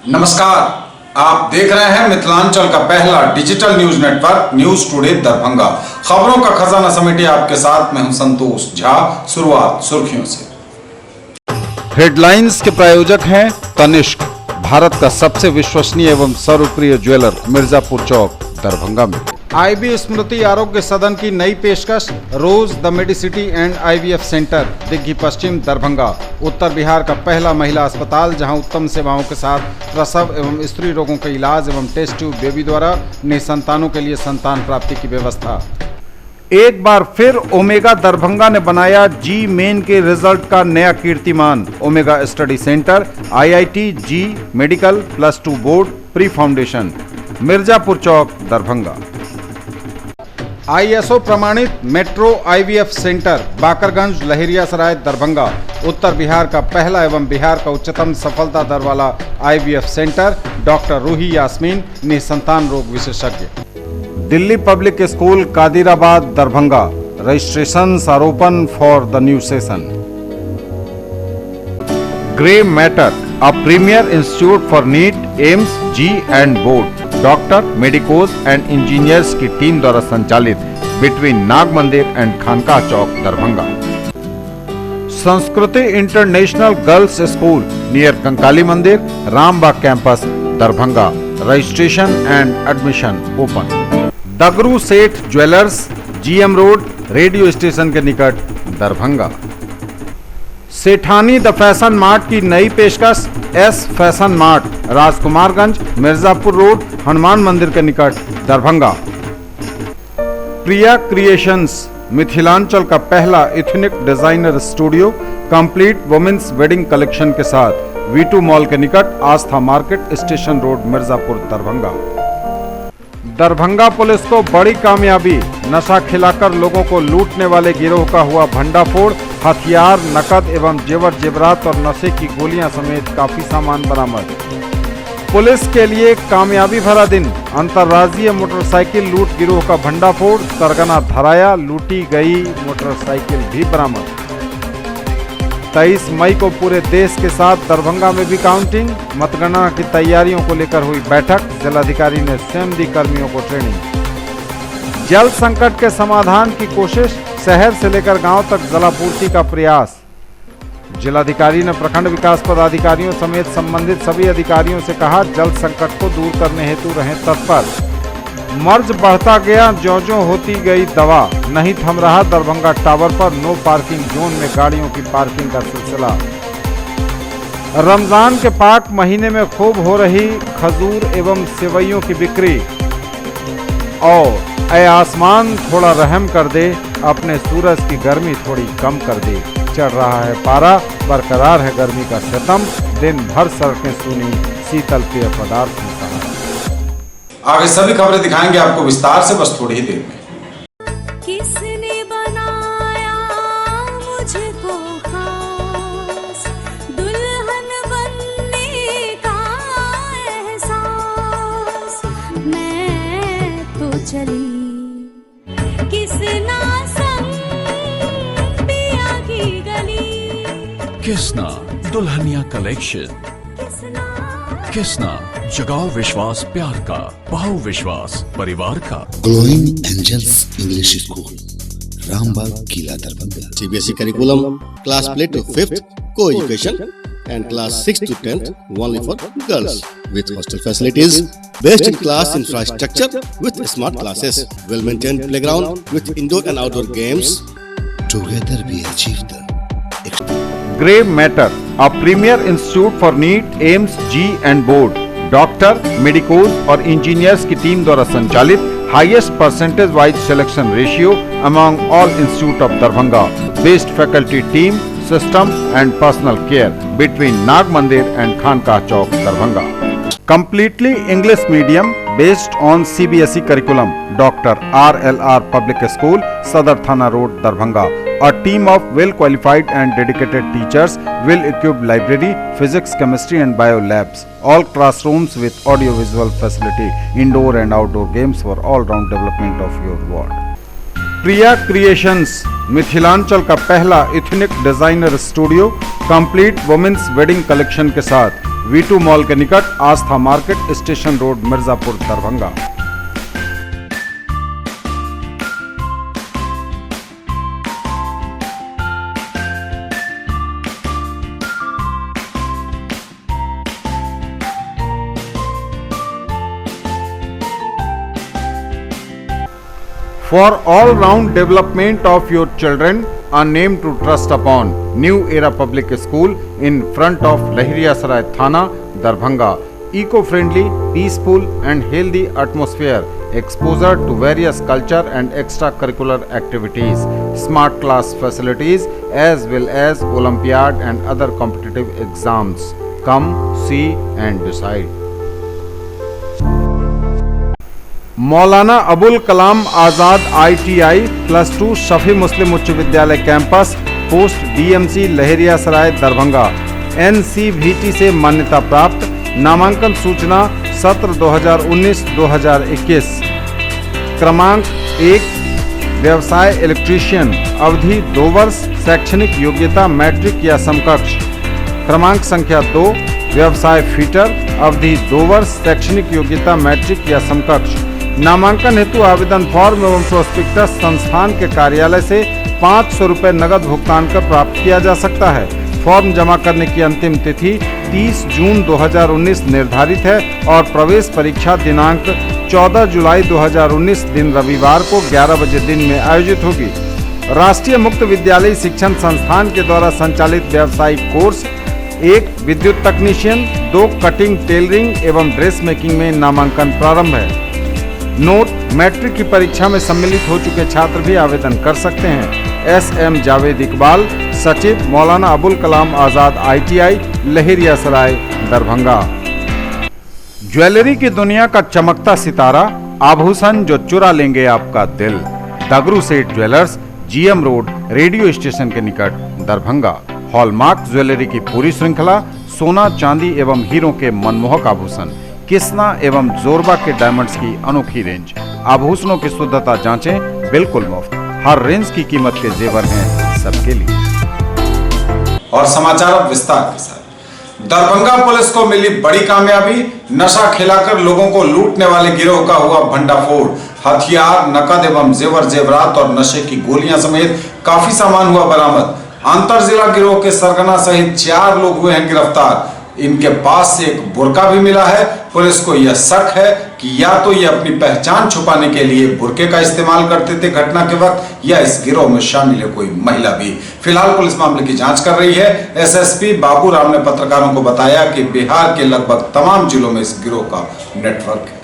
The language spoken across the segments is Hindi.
नमस्कार, आप देख रहे हैं मिथिलांचल का पहला digital news network news today Darbhanga. खबरों का खजाना समेटे आपके साथ मैं हूं संतोष झा। शुरुआत सुर्खियों से। हेडलाइंस के प्रायोजक हैं तनिष्क, भारत का सबसे विश्वसनीय एवं सर्वप्रिय ज्वेलर, मिर्जापुर चौक, दरभंगा में। आईबी स्मृति आरोग्य सदन की नई पेशकश, rose the medicity and IVF centre, Digghi Paschim, Darbhanga. उत्तर बिहार का पहला महिला अस्पताल जहां उत्तम सेवाओं के साथ प्रसव एवं स्त्री रोगों के इलाज एवं टेस्ट ट्यूब बेबी द्वारा निसंतानों के लिए संतान प्राप्ति की व्यवस्था। एक बार फिर ओमेगा दरभंगा ने बनाया जी मेन के रिजल्ट का नया कीर्तिमान। Omega study centre, IIT JEE medical +2 board, pre foundation, Mirzapur Chowk, Darbhanga. ISO प्रमाणित metro IVF centre, Bakarganj, Laheriasarai, Darbhanga. उत्तर बिहार का पहला एवं बिहार का उच्चतम सफलता दर वाला IVF centre, doctor Ruhi Yasmin, निसंतान रोग विशेषज्ञ। Delhi public school, Kadirabad, Darbhanga. Registration are open for the new session. Grey matter, a premier institute for NEET, AIIMS, JEE and board, doctor, medicos and engineers की टीम द्वारा संचालित between Nag Mandir and Khanqah Chowk, Darbhanga. Sanskriti international girls school near Kankali Mandir, Rambagh campus, Darbhanga. Registration and admission open. Dagru Seth jewellers, GM road, radio station के निकट, Darbhanga. Sethani the fashion mart की नई पेशकश, S fashion mart, Rajkumarganj, Mirzapur road, Hanuman मंदिर के निकट, दरभंगा। प्रिया क्रिएशंस, मिथिलांचल का पहला ethnic designer studio, complete women's wedding collection के साथ, वी2 मॉल के निकट, Aastha market, station road, Mirzapur, Darbhanga. Darbhanga police को बड़ी कामयाबी, नशा खिलाकर लोगों को लूटने वाले गिरोह का हुआ भंडाफोड़। हथियार, नकद एवं जेवर जेवरात और नशे की गोलियां समेत काफी सामान बरामद। पुलिस के लिए कामयाबी भरा दिन, अंतर्राज्यीय मोटरसाइकिल लूट गिरोह का भंडाफोड़, सरगना धराया, लूटी गई मोटरसाइकिल भी बरामद। 23 मई को पूरे देश के साथ दरभंगा में भी काउंटिंग, मतगणना की तैयारियों को लेकर हुई बैठक, जिलाधिकारी ने स्वयं दी कर्मियों को ट्रेनिंग। जल संकट के समाधान की कोशिश, शहर से लेकर गांव तक जलापूर्ति का प्रयास। जिलाधिकारी ने प्रखंड विकास पदाधिकारियों समेत संबंधित सभी अधिकारियों से कहा, जल संकट को दूर करने हेतु रहें तत्पर। मर्ज बढ़ता गया, ज्यों-ज्यों होती गई दवा, नहीं थम रहा दरभंगा टावर पर नो पार्किंग जोन में गाड़ियों की पार्किंग का सिलसिला। रमजान के पाक महीने में खूब हो रही खजूर एवं सेवइयों की बिक्री। और ऐ आसमान थोड़ा रहम कर दे, अपने सूरज की गर्मी थोड़ी कम कर दे। चढ़ रहा है पारा, बरकरार है गर्मी का सितम, दिन भर सड़कें सूनी, शीतल पेय पदार्थ में सहारा। आगे सभी खबरें दिखाएंगे आपको विस्तार से, बस थोड़ी ही देर में। किसने बनाया मुझको खास, दुल्हन बनने का एहसास, मैं तो चली किसना संग पिया की गली। किसना दुल्हनिया कलेक्शन, किसना जगाओ विश्वास प्यार का, पाओ विश्वास परिवार का। Glowing angels English school, Rambagh, Qila, Darbhanga. CBSE curriculum, class play to 5th, co-education, and class 6th to 10th only for girls, with hostel facilities, best in class infrastructure with smart classes, well maintained playground with indoor and outdoor games. Together we achieve the grey matter, a premier institute for NEET, AIIMS, JEE and board, doctor, medicos और इंजीनियर्स की टीम द्वारा संचालित highest percentage wise selection ratio among all institute of Darbhanga, best faculty team, system and personal care between Nag Mandir and Khanqah Chowk, Darbhanga. Completely English medium based on CBSE curriculum, Dr. RLR Public School, Sadar Thana Road, Darbhanga. A team of well qualified and dedicated teachers, well equipped library, physics, chemistry and bio labs. All classrooms with audio visual facility, indoor and outdoor games for all round development of your ward. Priya creations, Mithilanchal का पहला ethnic designer studio, complete women's wedding collection के साथ, V2 मॉल के निकट Aastha market station road Mirzapur Darbhanga. For all-round development of your children, a name to trust upon. New Era Public School in front of Lahiriya Saray Thana, Darbhanga. Eco-friendly, peaceful and healthy atmosphere. Exposure to various culture and extracurricular activities. Smart class facilities as well as Olympiad and other competitive exams. Come, see and decide. Maulana Abul Kalam Azad ITI +2 Shafi मुस्लिम उच्च विद्यालय कैंपस पोस्ट DMC लहरिया सराय दरभंगा NCVT से मान्यता प्राप्त। नामांकन सूचना सत्र 2019-2021। क्रमांक 1 व्यवसाय इलेक्ट्रीशियन, अवधि 2 वर्ष, शैक्षणिक योग्यता मैट्रिक या समकक्ष। क्रमांक संख्या 2 व्यवसाय फिटर, अवधि 2 वर्ष, शैक्षणिक योग्यता मैट्रिक या समकक्ष। नामांकन हेतु आवेदन फॉर्म एवं प्रोस्पेक्टस संस्थान के कार्यालय से 500 रुपये नगद भुगतान कर प्राप्त किया जा सकता है। फॉर्म जमा करने की अंतिम तिथि 30 जून 2019 निर्धारित है और प्रवेश परीक्षा दिनांक 14 जुलाई 2019 दिन रविवार को 11 बजे दिन में आयोजित होगी। राष्ट्रीय मुक्त विद्यालय शिक्षण संस्थान के द्वारा संचालित व्यावसायिक कोर्स 1 विद्युत तकनीशियन, 2 कटिंग टेलरिंग एवं ड्रेस मेकिंग में नामांकन प्रारंभ है। नोट, मैट्रिक की परीक्षा में सम्मिलित हो चुके छात्र भी आवेदन कर सकते हैं। SM जावेद इकबाल, सचिव मौलाना अबुल कलाम आज़ाद ITI लहरिया सराय दरभंगा। ज्वेलरी की दुनिया का चमकता सितारा, आभूषण जो चुरा लेंगे आपका दिल। दगरू Seth jewellers, GM road, radio station के निकट दरभंगा। हॉलमार्क ज्वेलरी की पूरी श्रृंखला, सोना चांदी एवं हीरों के मनमोहक आभूषण, किस्ना एवं जोरबा के डायमंड्स की अनोखी रेंज। आभूषणों की शुद्धता जांचें, बिल्कुल मुफ्त। हर रेंज की कीमत के जेवर हैं सबके लिए। और समाचार अब विस्तार के साथ। दरभंगा पुलिस को मिली बड़ी कामयाबी। नशा खिलाकर लोगों को लूटने वाले गिरोह का हुआ भंडाफोड़। हथियार, नकद एवं जेवर जेवरात और नशे की गोलियां समेत काफी सामान हुआ बरामद। अंतर जिला गिरोह के सरगना सहित 4 लोग हुए हैं गिरफ्तार। इनके पास से एक बुर्का भी मिला है। पुलिस को यह शक है कि या तो ये अपनी पहचान छुपाने के लिए बुर्के का इस्तेमाल करते थे घटना के वक्त, या इस गिरोह में शामिल है कोई महिला भी। फिलहाल पुलिस मामले की जांच कर रही है। SSP बाबू राम ने पत्रकारों को बताया कि बिहार के लगभग तमाम जिलों में इस गिरोह का नेटवर्क है।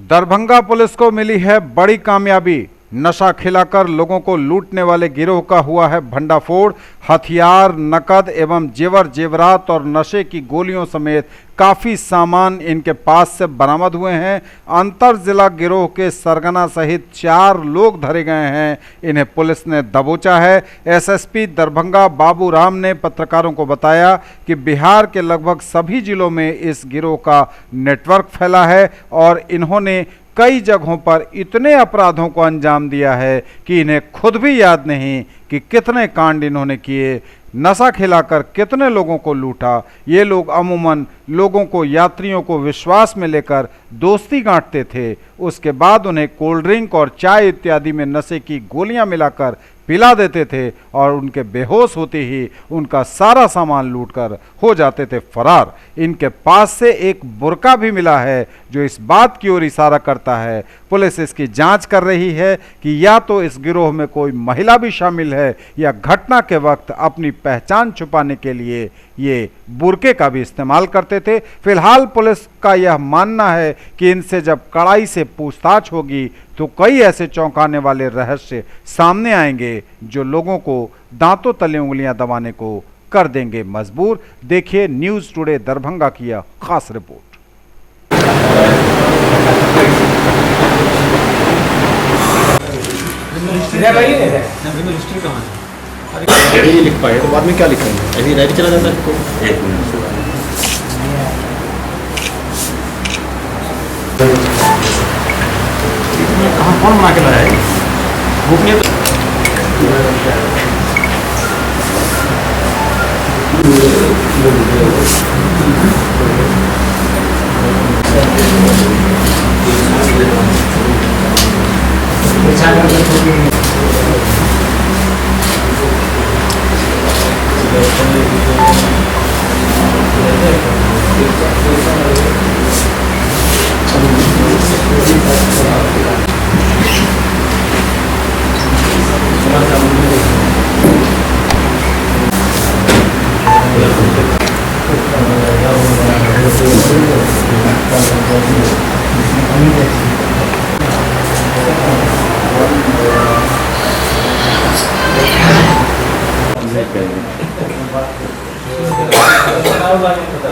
दरभंगा पुलिस को मिली है बड़ी कामयाबी। नशा खिलाकर लोगों को लूटने वाले गिरोह का हुआ है भंडाफोड़। हथियार, नकद एवं जेवर जेवरात और नशे की गोलियों समेत काफ़ी सामान इनके पास से बरामद हुए हैं। अंतर जिला गिरोह के सरगना सहित 4 लोग धरे गए हैं। इन्हें पुलिस ने दबोचा है। SSP दरभंगा बाबू राम ने पत्रकारों को बताया कि बिहार के लगभग सभी जिलों में इस गिरोह का नेटवर्क फैला है और इन्होंने कई जगहों पर इतने अपराधों को अंजाम दिया है कि इन्हें खुद भी याद नहीं कि कितने कांड इन्होंने किए, नशा खिलाकर कितने लोगों को लूटा। ये लोग अमूमन लोगों को, यात्रियों को विश्वास में लेकर दोस्ती गांठते थे। उसके बाद उन्हें कोल्ड ड्रिंक और चाय इत्यादि में नशे की गोलियां मिलाकर पिला देते थे और उनके बेहोश होते ही उनका सारा सामान लूटकर हो जाते थे फरार। इनके पास से एक बुर्का भी मिला है जो इस बात की ओर इशारा करता है। पुलिस इसकी जांच कर रही है कि या तो इस गिरोह में कोई महिला भी शामिल है या घटना के वक्त अपनी पहचान छुपाने के लिए ये बुर्के का भी इस्तेमाल करते थे। फिलहाल पुलिस का यह मानना है कि इनसे जब कड़ाई से पूछताछ होगी तो कई ऐसे चौंकाने वाले रहस्य सामने आएंगे जो लोगों को दांतों तले उंगलियां दबाने को कर देंगे मजबूर। देखिए न्यूज़ टुडे दरभंगा की यह खास रिपोर्ट। ये लिख पाए तो बाद में क्या लिखेंगे? अभी राइट चला जाता है। एक मिनट कहाँ कौन बना के लाया है? गोपनीय तो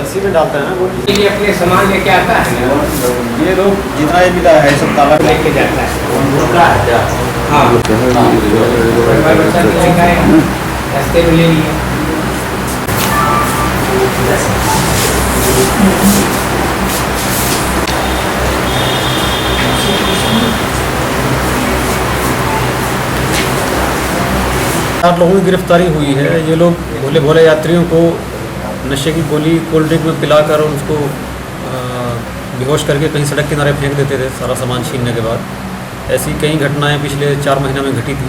इसी में डालता है ना ये अपने सामान लेके आता है ना, ये लोग जितना ये मिला है सब ताला लेके जाता है। हाँ हमारे बच्चा भी लेके आएगा, रास्ते में ले लिया। आठ लोगों की गिरफ्तारी हुई है। ये लोग भोले भोले यात्रियों को नशे की गोली कोल्ड ड्रिंक में पिलाकर और उसको बेहोश करके कहीं सड़क किनारे फेंक देते थे सारा सामान छीनने के बाद। ऐसी कई घटनाएं पिछले 4 महीनों में घटी थी।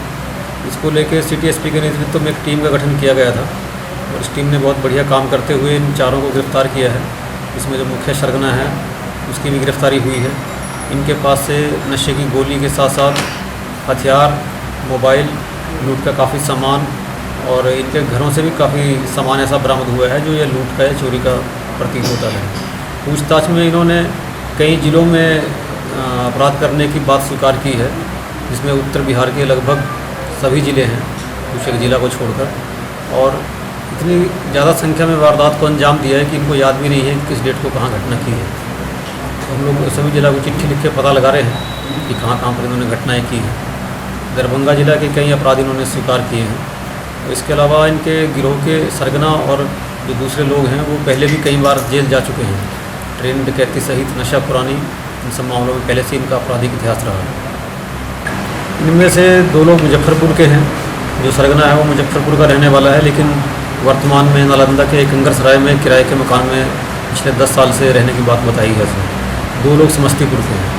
इसको लेकर सिटी एसपी के नेतृत्व में एक टीम का गठन किया गया था और इस टीम ने बहुत बढ़िया काम करते हुए इन चारों को गिरफ्तार किया है। इसमें जो मुख्य सरगना है उसकी भी गिरफ्तारी हुई है। इनके पास से नशे की गोली के साथ साथ हथियार, मोबाइल, लूट का काफ़ी सामान और इनके घरों से भी काफ़ी सामान ऐसा बरामद हुआ है जो ये लूट का या चोरी का प्रतीत होता है। पूछताछ में इन्होंने कई ज़िलों में अपराध करने की बात स्वीकार की है, जिसमें उत्तर बिहार के लगभग सभी ज़िले हैं कुछ एक ज़िला को छोड़कर, और इतनी ज़्यादा संख्या में वारदात को अंजाम दिया है कि इनको याद भी नहीं है कि किस डेट को कहाँ घटना की है। तो हम लोग सभी जिला को चिट्ठी लिख के पता लगा रहे हैं कि कहाँ कहाँ पर इन्होंने घटनाएँ की हैं। दरभंगा जिला के कई अपराध इन्होंने स्वीकार किए हैं। और इसके अलावा इनके गिरोह के सरगना और जो दूसरे लोग हैं वो पहले भी कई बार जेल जा चुके हैं। ट्रेन डकैती सहित नशा पुरानी इन सब मामलों में पहले से इनका आपराधिक इतिहास रहा है। इनमें से 2 लोग मुजफ्फरपुर के हैं। जो सरगना है वो मुजफ्फरपुर का रहने वाला है, लेकिन वर्तमान में नालंदा के एक कंगरसराय में किराए के मकान में पिछले 10 साल से रहने की बात बताई है इसमें। 2 लोग समस्तीपुर के हैं।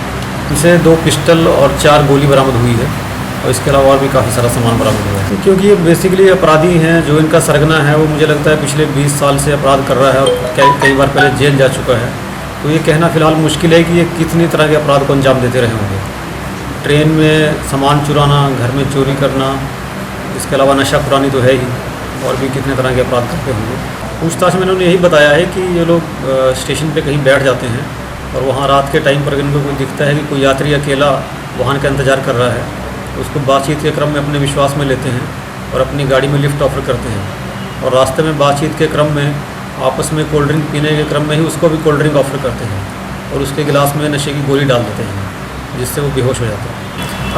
इसे 2 पिस्टल और 4 गोली बरामद हुई है और इसके अलावा और भी काफ़ी सारा सामान बरामद हुआ है। क्योंकि ये बेसिकली अपराधी हैं। जो इनका सरगना है वो मुझे लगता है पिछले 20 साल से अपराध कर रहा है और कई बार पहले जेल जा चुका है। तो ये कहना फ़िलहाल मुश्किल है कि ये कितनी तरह के अपराध को अंजाम देते रहे होंगे। ट्रेन में सामान चुराना, घर में चोरी करना, इसके अलावा नशा पुरानी तो है ही, और भी कितने तरह के अपराध करते होंगे। पूछताछ में इन्होंने यही बताया है कि ये लोग स्टेशन पे कहीं बैठ जाते हैं और वहाँ रात के टाइम पर इनको कोई दिखता है कि कोई यात्री अकेला वाहन का इंतज़ार कर रहा है, तो उसको बातचीत के क्रम में अपने विश्वास में लेते हैं और अपनी गाड़ी में लिफ्ट ऑफर करते हैं। और रास्ते में बातचीत के क्रम में आपस में कोल्ड ड्रिंक पीने के क्रम में ही उसको भी कोल्ड ड्रिंक ऑफर करते हैं और उसके गिलास में नशे की गोली डाल देते हैं, जिससे वो बेहोश हो जाता है।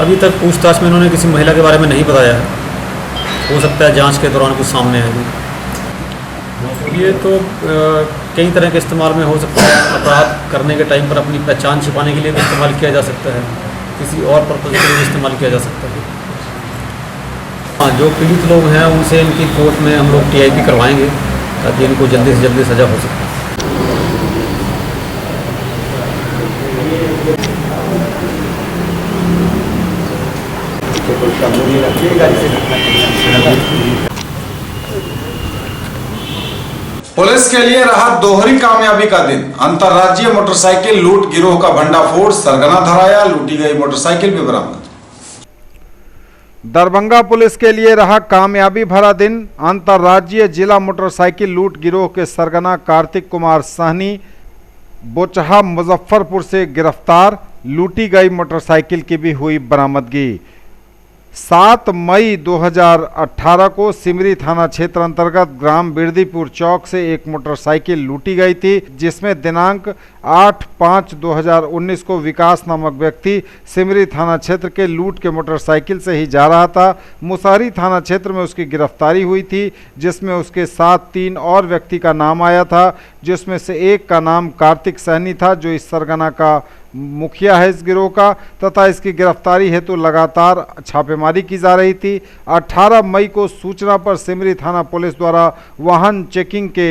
अभी तक पूछताछ में इन्होंने किसी महिला के बारे में नहीं बताया है। हो सकता है जांच के दौरान कुछ सामने आएगी। ये तो कई तरह के इस्तेमाल में हो सकता है। अपराध करने के टाइम पर अपनी पहचान छिपाने के लिए भी इस्तेमाल किया जा सकता है, किसी और पर्पज़ के लिए भी इस्तेमाल किया जा सकता है। हाँ, जो पीड़ित लोग हैं उनसे इनकी कोर्ट में हम लोग TIP करवाएंगे ताकि इनको जल्दी से जल्दी सज़ा हो सके। पुलिस के लिए रहा दोहरी कामयाबी का दिन। अंतर्राज्यीय मोटरसाइकिल लूट गिरोह का भंडाफोड़, सरगना धराया, लूटी गई मोटरसाइकिल भी बरामद। दरभंगा पुलिस के लिए रहा कामयाबी भरा दिन। अंतर्राज्यीय जिला मोटरसाइकिल लूट गिरोह के सरगना कार्तिक कुमार सहनी बोचहा मुजफ्फरपुर से गिरफ्तार। लूटी गई मोटरसाइकिल की भी हुई बरामदगी। 7 मई 2018 को सिमरी थाना क्षेत्र अंतर्गत ग्राम बिरदीपुर चौक से एक मोटरसाइकिल लूटी गई थी, जिसमें दिनांक 8/5/2019 को विकास नामक व्यक्ति सिमरी थाना क्षेत्र के लूट के मोटरसाइकिल से ही जा रहा था। मुसहरी थाना क्षेत्र में उसकी गिरफ्तारी हुई थी, जिसमें उसके साथ 3 और व्यक्ति का नाम आया था, जिसमें से एक का नाम कार्तिक सहनी था, जो इस सरगना का मुखिया है इस गिरोह का, तथा इसकी गिरफ्तारी हेतु लगातार छापेमारी की जा रही थी। 18 मई को सूचना पर सिमरी थाना पुलिस द्वारा वाहन चेकिंग के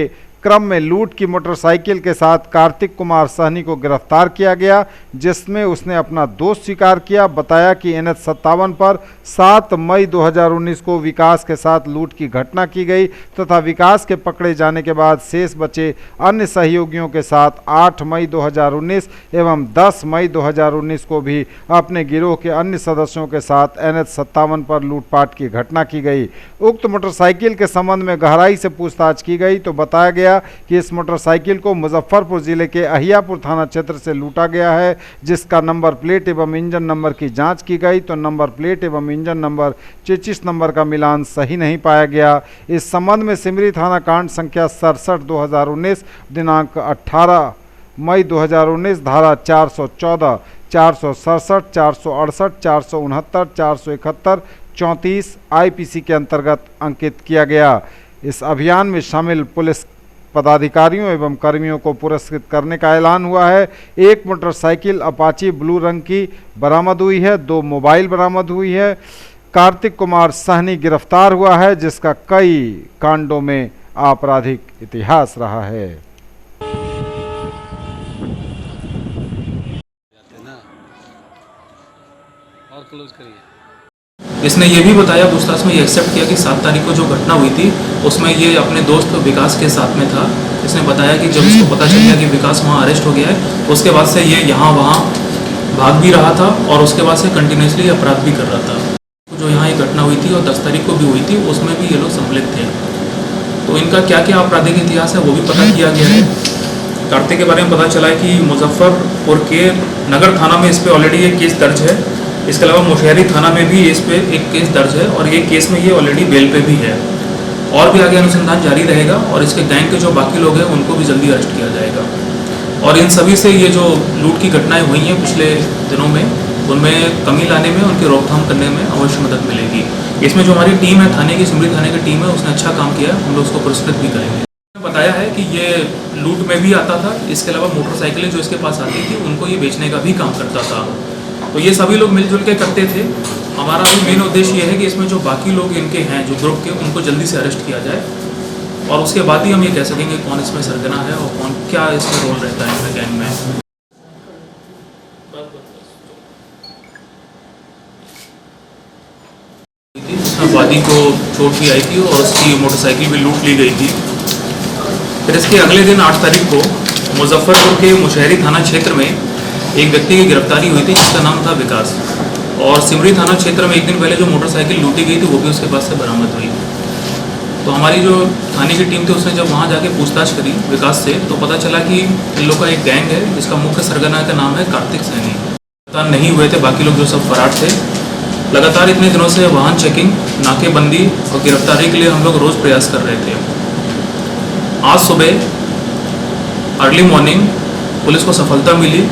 क्रम में लूट की मोटरसाइकिल के साथ कार्तिक कुमार सहनी को गिरफ्तार किया गया, जिसमें उसने अपना दोष स्वीकार किया। बताया कि NH 57 पर 7 मई 2019 को विकास के साथ लूट की घटना की गई तथा विकास के पकड़े जाने के बाद शेष बचे अन्य सहयोगियों के साथ 8 मई 2019 एवं 10 मई 2019 को भी अपने गिरोह के अन्य सदस्यों के साथ NH 57 पर लूटपाट की घटना की गई। उक्त मोटरसाइकिल के संबंध में गहराई से पूछताछ की गई तो बताया गया कि इस मोटरसाइकिल को मुजफ्फरपुर जिले के अहियापुर थाना क्षेत्र से लूटा गया है, जिसका नंबर प्लेट एवं इंजन नंबर की जांच की गई तो नंबर प्लेट एवं इंजन नंबर 33 नंबर का मिलान सही नहीं पाया गया। इस संबंध में सिमरी थाना कांड संख्या 67/2019 दिनांक 18 मई 2019 धारा 414, 467, 468, 469, 471, 34 IPC के अंतर्गत अंकित किया गया। इस अभियान में शामिल पुलिस पदाधिकारियों एवं कर्मियों को पुरस्कृत करने का ऐलान हुआ है। एक मोटरसाइकिल अपाची ब्लू रंग की बरामद हुई है, 2 मोबाइल बरामद हुई है। कार्तिक कुमार सहनी गिरफ्तार हुआ है, जिसका कई कांडों में आपराधिक इतिहास रहा है। इसने ये भी बताया पूछताछ में, ये एक्सेप्ट किया कि 7 तारीख को जो घटना हुई थी उसमें ये अपने दोस्त विकास के साथ में था। इसने बताया कि जब इसको पता चल गया कि विकास वहाँ अरेस्ट हो गया है, उसके बाद से ये यहाँ वहाँ भाग भी रहा था और उसके बाद से कंटिन्यूसली अपराध भी कर रहा था। जो यहाँ ये घटना हुई थी और 10 तारीख को भी हुई थी, उसमें भी ये लोग सम्मिलित थे। तो इनका क्या क्या आपराधिक इतिहास है वो भी पता किया गया है। कार्तिक के बारे में पता चला है कि मुजफ्फरपुर के नगर थाना में इस पर ऑलरेडी एक केस दर्ज है। इसके अलावा मुशहरी थाना में भी इस पे एक केस दर्ज है और ये केस में ये ऑलरेडी बेल पे भी है। और भी आगे अनुसंधान जारी रहेगा और इसके गैंग के जो बाकी लोग हैं उनको भी जल्दी अरेस्ट किया जाएगा। और इन सभी से ये जो लूट की घटनाएं हुई हैं पिछले दिनों में, उनमें कमी लाने में, उनकी रोकथाम करने में अवश्य मदद मिलेगी। इसमें जो हमारी टीम है थाने की, सिमरी थाने की टीम है, उसने अच्छा काम किया है। हम लोग उसको पुरस्कृत भी करेंगे। बताया है कि ये लूट में भी आता था, इसके अलावा मोटरसाइकिलें जो इसके पास आती थी उनको ये बेचने का भी काम करता था। तो ये सभी लोग मिलजुल के करते थे। हमारा भी मेन उद्देश्य ये है कि इसमें जो बाकी लोग इनके हैं जो ग्रुप के, उनको जल्दी से अरेस्ट किया जाए और उसके बाद ही हम ये कह सकेंगे कौन इसमें सरगना है और कौन क्या इसमें रोल रहता है इनमें गैंग में। इसमें वादी को चोट भी आई थी और उसकी मोटरसाइकिल भी लूट ली गई थी। फिर इसके अगले दिन 8 तारीख को मुजफ्फरपुर के मुशहरी थाना क्षेत्र में एक व्यक्ति की गिरफ्तारी हुई थी जिसका नाम था विकास। और सिमरी थाना क्षेत्र में एक दिन पहले जो मोटरसाइकिल लूटी गई थी वो भी उसके पास से बरामद हुई। तो हमारी जो थाने की टीम थी उसने जब वहाँ जाके पूछताछ करी विकास से तो पता चला कि इन लोग का एक गैंग है जिसका मुख्य सरगना का नाम है कार्तिक सहनी। गिरफ्तार नहीं हुए थे बाकी लोग जो सब फरार थे। लगातार इतने दिनों से वाहन चेकिंग, नाकेबंदी और गिरफ्तारी के लिए हम लोग रोज़ प्रयास कर रहे थे। आज सुबह अर्ली मॉर्निंग पुलिस को सफलता मिली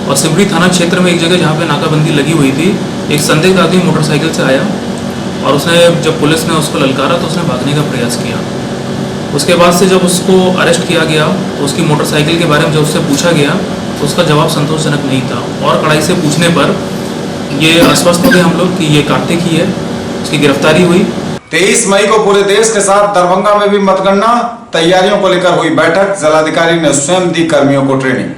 और सिमरी थाना क्षेत्र में एक जगह जहाँ पे नाकाबंदी लगी हुई थी, एक संदिग्ध आदमी मोटरसाइकिल से आया और उसने जब पुलिस ने उसको ललकारा तो उसने भागने का प्रयास किया। उसके बाद से जब उसको अरेस्ट किया गया तो उसकी मोटरसाइकिल के बारे में जब उससे पूछा गया तो उसका जवाब संतोषजनक नहीं था और कड़ाई से पूछने पर ये आश्वस्त हो गए हम लोग कि ये कार्तिक ही है। उसकी गिरफ्तारी हुई। 23 मई को पूरे देश के साथ दरभंगा में भी मतगणना तैयारियों को लेकर हुई बैठक। जिलाधिकारी ने स्वयं दी कर्मियों को ट्रेनिंग।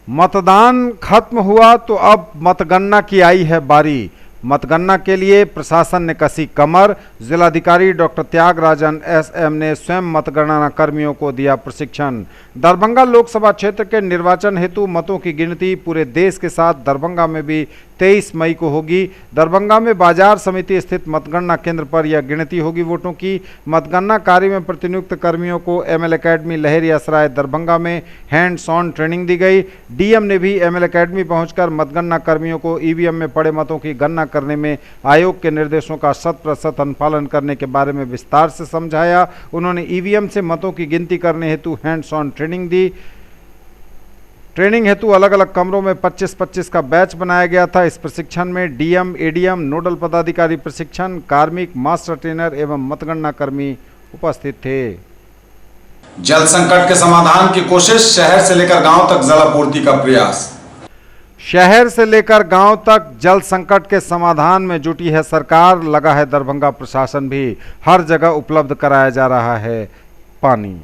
मतदान खत्म हुआ तो अब मतगणना की आई है बारी। मतगणना के लिए प्रशासन ने कसी कमर। जिलाधिकारी डॉक्टर त्यागराजन SM ने स्वयं मतगणना कर्मियों को दिया प्रशिक्षण। दरभंगा लोकसभा क्षेत्र के निर्वाचन हेतु मतों की गिनती पूरे देश के साथ दरभंगा में भी 23 मई को होगी। दरभंगा में बाजार समिति स्थित मतगणना केंद्र पर यह गिनती होगी वोटों की। मतगणना कार्य में प्रतिनियुक्त कर्मियों को ML अकेडमी लहरियासराय दरभंगा में हैंड्स ऑन ट्रेनिंग दी गई। DM ने भी ML अकेडमी पहुंचकर मतगणना कर्मियों को EVM में पड़े मतों की गणना करने में आयोग के निर्देशों का 100% अनुपालन करने के बारे में विस्तार से समझाया। उन्होंने EVM से मतों की गिनती करने हेतु hands on training the. Training हेतु अलग अलग कमरों में 25-25 का बैच बनाया गया था। इस प्रशिक्षण में DM, ADM, नोडल पदाधिकारी प्रशिक्षण, कार्मिक, मास्टर ट्रेनर एवं मतगणना कर्मी उपस्थित थे। जल संकट के समाधान की कोशिश, शहर से लेकर गांव तक जलापूर्ति का प्रयास। शहर से लेकर गांव तक जल संकट के समाधान में जुटी है सरकार। लगा है दरभंगा प्रशासन भी। हर जगह उपलब्ध कराया जा रहा है पानी।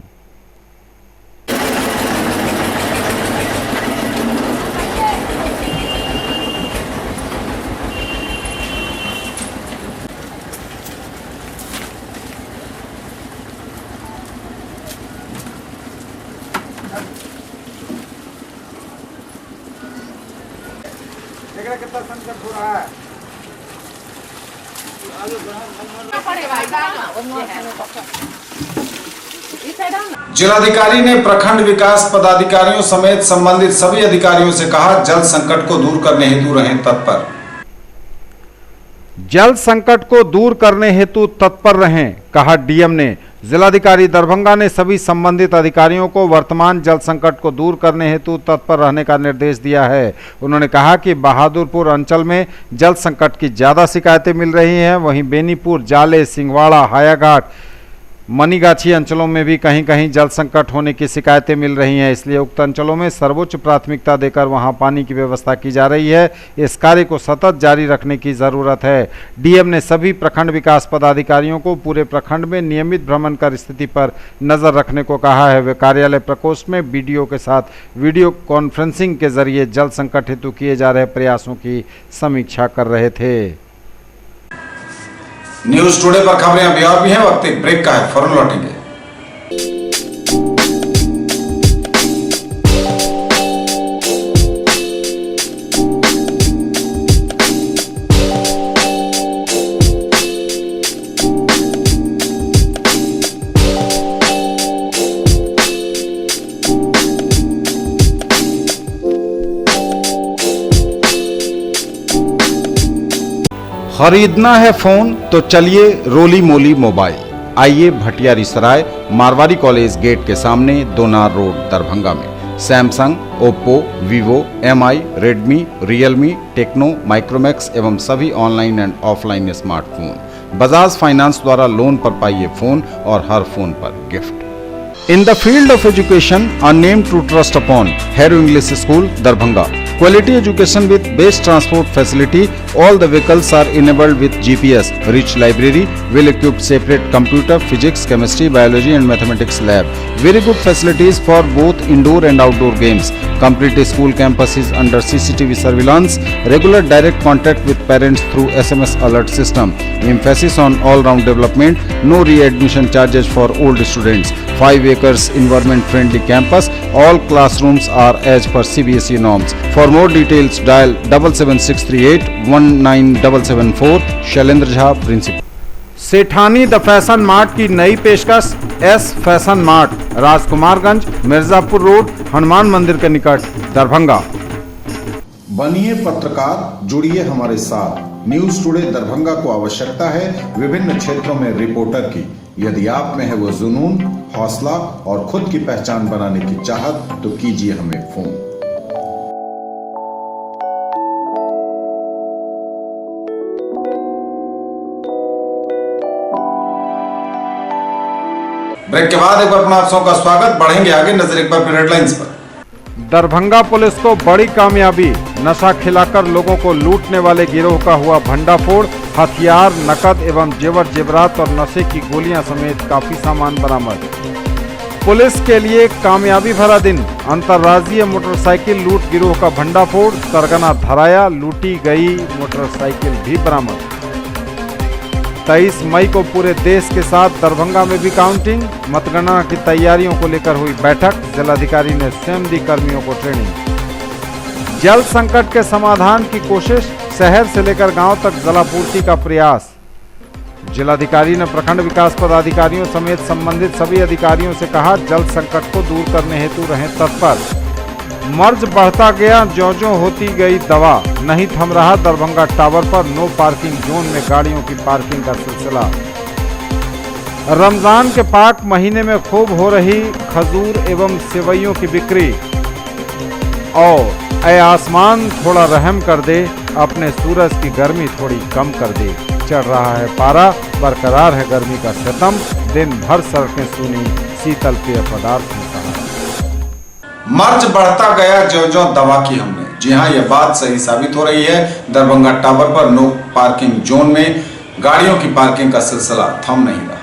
कितना संकट हो रहा है। जिलाधिकारी ने प्रखंड विकास पदाधिकारियों समेत संबंधित सभी अधिकारियों से कहा, जल संकट को दूर करने हेतु रहें तत्पर। जल संकट को दूर करने हेतु तत्पर रहें, कहा डीएम ने। जिलाधिकारी दरभंगा ने सभी संबंधित अधिकारियों को वर्तमान जल संकट को दूर करने हेतु तत्पर रहने का निर्देश दिया है। उन्होंने कहा कि बहादुरपुर अंचल में जल संकट की ज्यादा शिकायतें मिल रही हैं, वहीं बेनीपुर, जाले, सिंगवाड़ा, हायाघाट, मनीगाछी अंचलों में भी कहीं कहीं जल संकट होने की शिकायतें मिल रही हैं। इसलिए उक्त अंचलों में सर्वोच्च प्राथमिकता देकर वहां पानी की व्यवस्था की जा रही है। इस कार्य को सतत जारी रखने की जरूरत है। डीएम ने सभी प्रखंड विकास पदाधिकारियों को पूरे प्रखंड में नियमित भ्रमण कर स्थिति पर नजर रखने को कहा है। वे कार्यालय प्रकोष्ठ में बीडीओ के साथ वीडियो कॉन्फ्रेंसिंग के जरिए जल संकट हेतु किए जा रहे प्रयासों की समीक्षा कर रहे थे। न्यूज टुडे पर खबरें अभी और भी हैं, वक्त एक ब्रेक का है, फौरन लौटेंगे। खरीदना है फोन तो चलिए रोली मोली मोबाइल। आइए भटियारी सराय मारवाड़ी कॉलेज गेट के सामने दोनार रोड दरभंगा में Samsung, Oppo, Vivo, MI, Redmi, Realme, Tecno, Micromax एवं सभी online and offline smartphone Bajaj finance द्वारा लोन पर पाइए फोन और हर फोन पर gift. In the field of education a name to trust upon, Hero English School, Darbhanga. Quality education with best transport facility. All the vehicles are enabled with GPS. Rich library, well-equipped separate computer, physics, chemistry, biology and mathematics lab. Very good facilities for both indoor and outdoor games. Complete school campus is under CCTV surveillance. Regular direct contact with parents through SMS alert system. Emphasis on all-round development. No re-admission charges for old students. 5 acres environment-friendly campus. All classrooms are as per CBSE norms. For more details, dial 77638 19774. Shailendra Jha, principal. Sethani the fashion mart की नई पेशकश S fashion mart, Rajkumarganj, Mirzapur road, Hanuman मंदिर के निकट, दरभंगा। बनिए पत्रकार, जुड़िए हमारे साथ। न्यूज टुडे दरभंगा को आवश्यकता है विभिन्न क्षेत्रों में रिपोर्टर की। यदि आप में है वो जुनून, हौसला और खुद की पहचान बनाने की चाहत, तो कीजिए हमें फोन। ब्रेक के बाद एक बार पुनः आप सबका स्वागत। बढ़ेंगे आगे, नजर एक बार फिर हेडलाइंस पर। दरभंगा पुलिस को बड़ी कामयाबी, नशा खिलाकर लोगों को लूटने वाले गिरोह का हुआ भंडाफोड़। हथियार, नकद एवं जेवर जेवरात और नशे की गोलियां समेत काफी सामान बरामद। पुलिस के लिए कामयाबी भरा दिन, अंतर्राज्यीय मोटरसाइकिल लूट गिरोह का भंडाफोड़, सरगना धराया, लूटी गई मोटरसाइकिल भी बरामद। 23 मई को पूरे देश के साथ दरभंगा में भी काउंटिंग, मतगणना की तैयारियों को लेकर हुई बैठक, जिलाधिकारी ने स्वयं दी कर्मियों को ट्रेनिंग। जल संकट के समाधान की कोशिश, शहर से लेकर गांव तक जलापूर्ति का प्रयास। जिलाधिकारी ने प्रखंड विकास पदाधिकारियों समेत संबंधित सभी अधिकारियों से कहा, जल संकट को दूर करने हेतु रहें तत्पर। मर्ज बढ़ता गया, ज्यों-ज्यों होती गई दवा, नहीं थम रहा दरभंगा टावर पर नो पार्किंग जोन में गाड़ियों की पार्किंग का सिलसिला। रमजान के पाक महीने में खूब हो रही खजूर एवं सेवइयों की बिक्री। और ऐ आसमान थोड़ा रहम कर दे, अपने सूरज की गर्मी थोड़ी कम कर दे। चढ़ रहा है पारा, बरकरार है गर्मी का सितम, दिन भर सड़कें सूनी, शीतल पेय पदार्थ में सहारा। मर्ज बढ़ता गया ज्यों-ज्यों दवा की हमने। जी हां, यह बात सही साबित हो रही है। दरभंगा टावर पर नो पार्किंग जोन में गाड़ियों की पार्किंग का सिलसिला थम नहीं रहा।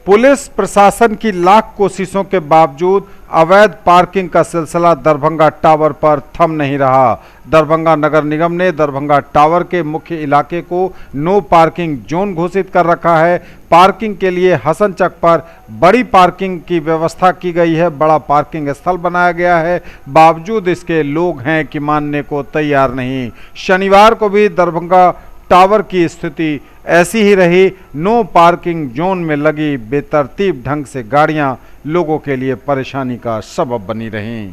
पुलिस प्रशासन की लाख कोशिशों के बावजूद अवैध पार्किंग का सिलसिला दरभंगा टावर पर थम नहीं रहा। दरभंगा नगर निगम ने दरभंगा टावर के मुख्य इलाके को नो पार्किंग जोन घोषित कर रखा है। पार्किंग के लिए हसनचक पर बड़ी पार्किंग की व्यवस्था की गई है, बड़ा पार्किंग स्थल बनाया गया है। बावजूद इसके लोग हैं कि मानने को तैयार नहीं। शनिवार को भी दरभंगा टावर की स्थिति ऐसी ही रही। नो पार्किंग जोन में लगी बेतरतीब ढंग से गाड़ियां लोगों के लिए परेशानी का सबब बनी रहीं।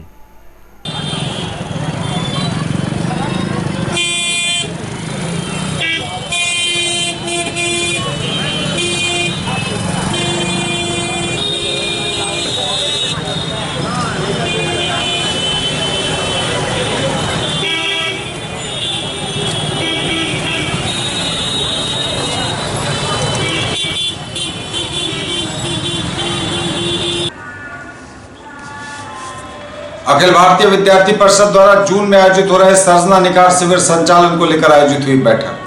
अखिल भारतीय विद्यार्थी परिषद द्वारा जून में आयोजित हो रहे सर्जना निखार शिविर संचालन को लेकर आयोजित हुई बैठक।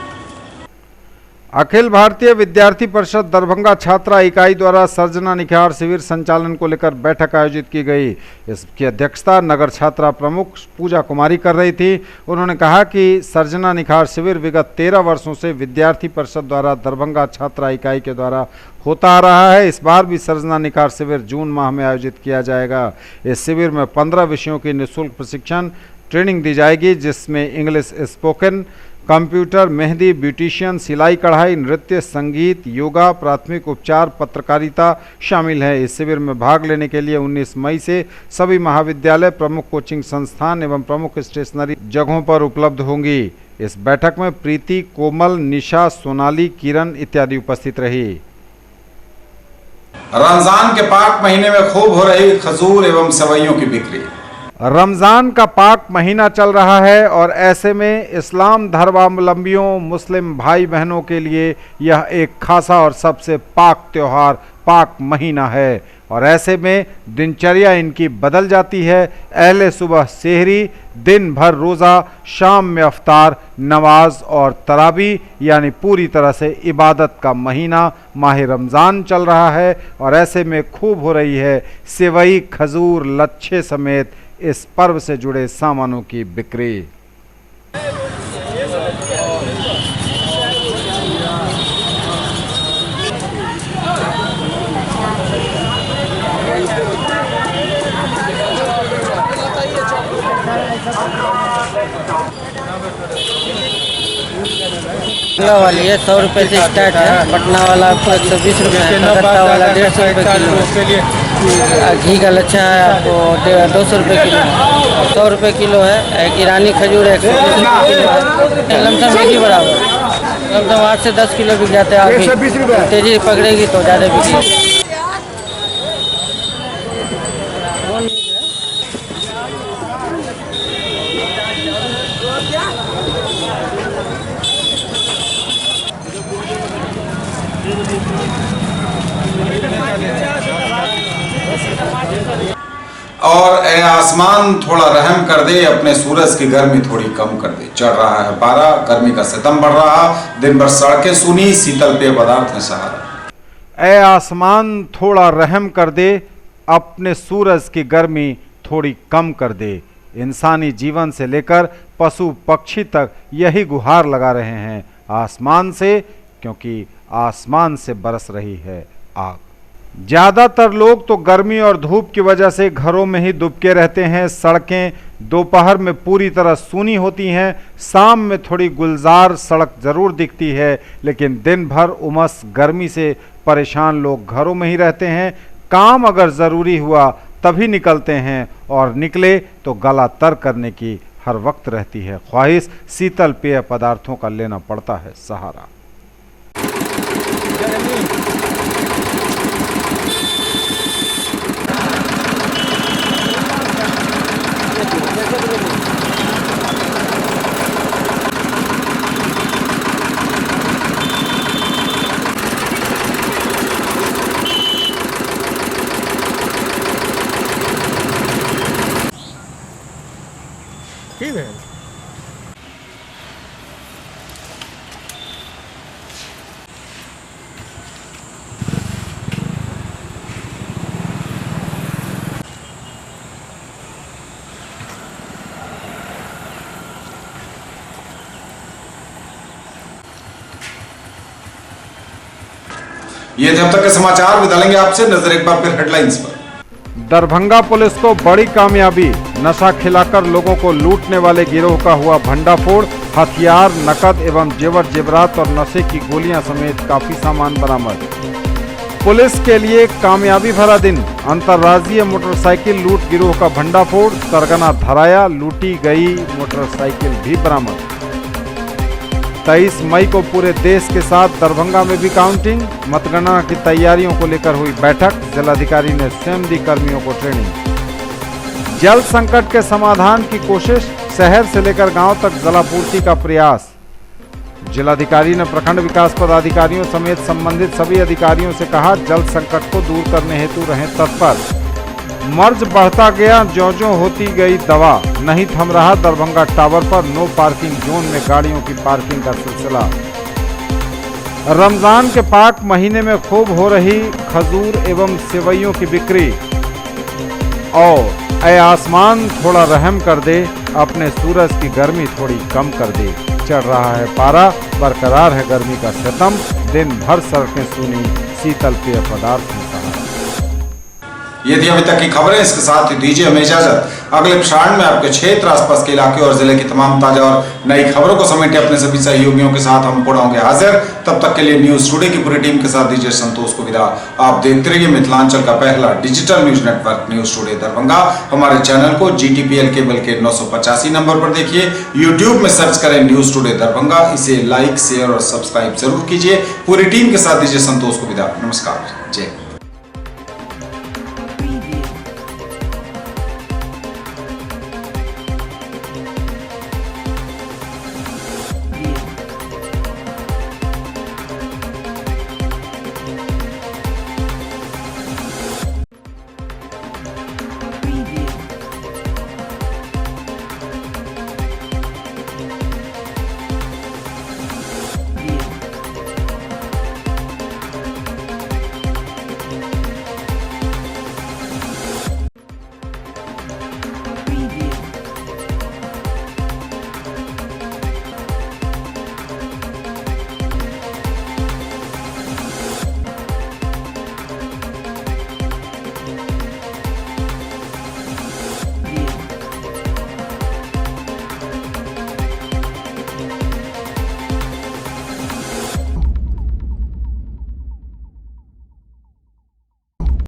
अखिल भारतीय विद्यार्थी परिषद दरभंगा छात्रा इकाई द्वारा सर्जना निखार शिविर संचालन को लेकर बैठक आयोजित की गई। इसकी अध्यक्षता नगर छात्रा प्रमुख पूजा कुमारी कर रही थी। उन्होंने कहा कि सर्जना निखार शिविर विगत 13 वर्षों से विद्यार्थी परिषद द्वारा दरभंगा छात्रा इकाई के द्वारा होता आ रहा है। इस बार भी सर्जना निखार शिविर जून माह में आयोजित किया जाएगा। इस शिविर में 15 विषयों की निःशुल्क प्रशिक्षण ट्रेनिंग दी जाएगी, जिसमें English spoken, computer, mehndi, beautician, सिलाई कढ़ाई, नृत्य, संगीत, योगा, प्राथमिक उपचार, पत्रकारिता शामिल है। इस शिविर में भाग लेने के लिए 19 मई से सभी महाविद्यालय, प्रमुख कोचिंग संस्थान एवं प्रमुख स्टेशनरी जगहों पर उपलब्ध होंगी। इस बैठक में प्रीति, कोमल, निशा, सोनाली, किरण इत्यादि उपस्थित रही। रमजान के पाक महीने में खूब हो रही खजूर एवं सेवइयों की बिक्री। रमज़ान का पाक महीना चल रहा है और ऐसे में इस्लाम धर्मावलंबियों मुस्लिम भाई बहनों के लिए यह एक खासा और सबसे पाक त्योहार, पाक महीना है। और ऐसे में दिनचर्या इनकी बदल जाती है। अहले सुबह सेहरी, दिन भर रोज़ा, शाम में अफ्तार, नमाज और तरावी, यानी पूरी तरह से इबादत का महीना माह रमज़ान चल रहा है। और ऐसे में खूब हो रही है सेवई, खजूर, लच्छे समेत इस पर्व से जुड़े सामानों की बिक्री। वाली है 100 रुपये से स्टार्ट है। पटना वाला आपको 120 रुपये, कलकत्ता वाला 150 रुपये किलो। घी का लच्छा है आपको 200 रुपये किलो, 100 रुपये किलो है। एक ईरानी खजूर है 120 रुपये किलो है। लमसम एक ही बराबर, लमसम 8 से 10 किलो बिक जाते हैं। आप तेजी पकड़ेगी तो ज़्यादा बिकेगी। और ए आसमान थोड़ा रहम कर दे, अपने सूरज की गर्मी थोड़ी कम कर दे। चढ़ रहा है पारा, गर्मी का सितम बढ़ रहा, दिन भर सड़कें सूनी, शीतल पेय पदार्थ है सहारा। ए आसमान थोड़ा रहम कर दे, अपने सूरज की गर्मी थोड़ी कम कर दे। इंसानी जीवन से लेकर पशु पक्षी तक यही गुहार लगा रहे हैं आसमान से, क्योंकि आसमान से बरस रही है आग। ज़्यादातर लोग तो गर्मी और धूप की वजह से घरों में ही दुबके रहते हैं। सड़कें दोपहर में पूरी तरह सूनी होती हैं। शाम में थोड़ी गुलजार सड़क ज़रूर दिखती है, लेकिन दिन भर उमस गर्मी से परेशान लोग घरों में ही रहते हैं। काम अगर ज़रूरी हुआ तभी निकलते हैं, और निकले तो गला तर करने की हर वक्त रहती है ख्वाहिश। शीतल पेय पदार्थों का लेना पड़ता है सहारा। ठीक है। ये थे अब तक के समाचार। विदा लेंगे आपसे, नजर एक बार फिर हेडलाइंस पर। दरभंगा पुलिस को बड़ी कामयाबी, नशा खिलाकर लोगों को लूटने वाले गिरोह का हुआ भंडाफोड़। हथियार, नकद एवं जेवर जेवरात और नशे की गोलियां समेत काफी सामान बरामद। पुलिस के लिए कामयाबी भरा दिन, अंतर्राज्यीय मोटरसाइकिल लूट गिरोह का भंडाफोड़। सरगना धराया, लूटी गई मोटरसाइकिल भी बरामद। 23 मई को पूरे देश के साथ दरभंगा में भी काउंटिंग। मतगणना की तैयारियों को लेकर हुई बैठक, जिलाधिकारी ने स्वयं दी कर्मियों को ट्रेनिंग। जल संकट के समाधान की कोशिश, शहर से लेकर गांव तक जलापूर्ति का प्रयास। जिलाधिकारी ने प्रखंड विकास पदाधिकारियों समेत संबंधित सभी अधिकारियों से कहा, जल संकट को दूर करने हेतु रहें तत्पर। मर्ज बढ़ता गया, ज्यों-ज्यों होती गई दवा, नहीं थम रहा दरभंगा टावर पर नो पार्किंग जोन में गाड़ियों की पार्किंग का सिलसिला। रमजान के पाक महीने में खूब हो रही खजूर एवं सेवइयों की बिक्री। और ऐ आसमान थोड़ा रहम कर दे, अपने सूरज की गर्मी थोड़ी कम कर दे। चढ़ रहा है पारा, बरकरार है गर्मी का सितम, दिन भर सड़कें सूनी, शीतल पेय पदार्थ में सहारा। ये थी अभी तक की खबरें। इसके साथ ही दीजिए हमें इजाजत। अगले प्रसारण में आपके क्षेत्र, आसपास के इलाके और जिले की तमाम ताजा और नई खबरों को समेटे अपने सभी सहयोगियों के साथ हम पुनः होंगे हाजिर। तब तक के लिए न्यूज टुडे की पूरी टीम के साथ दीजिए संतोष को विदा। आप देखते रहिए मिथिलांचल का पहला digital news network news today Darbhanga. हमारे चैनल को GTPL केबल के 985 नंबर पर देखिए। यूट्यूब में सर्च करें न्यूज टुडे दरभंगा। इसे लाइक, शेयर और सब्सक्राइब जरूर कीजिए। पूरी टीम के साथ दीजिए संतोष को विदा। नमस्कार, जय।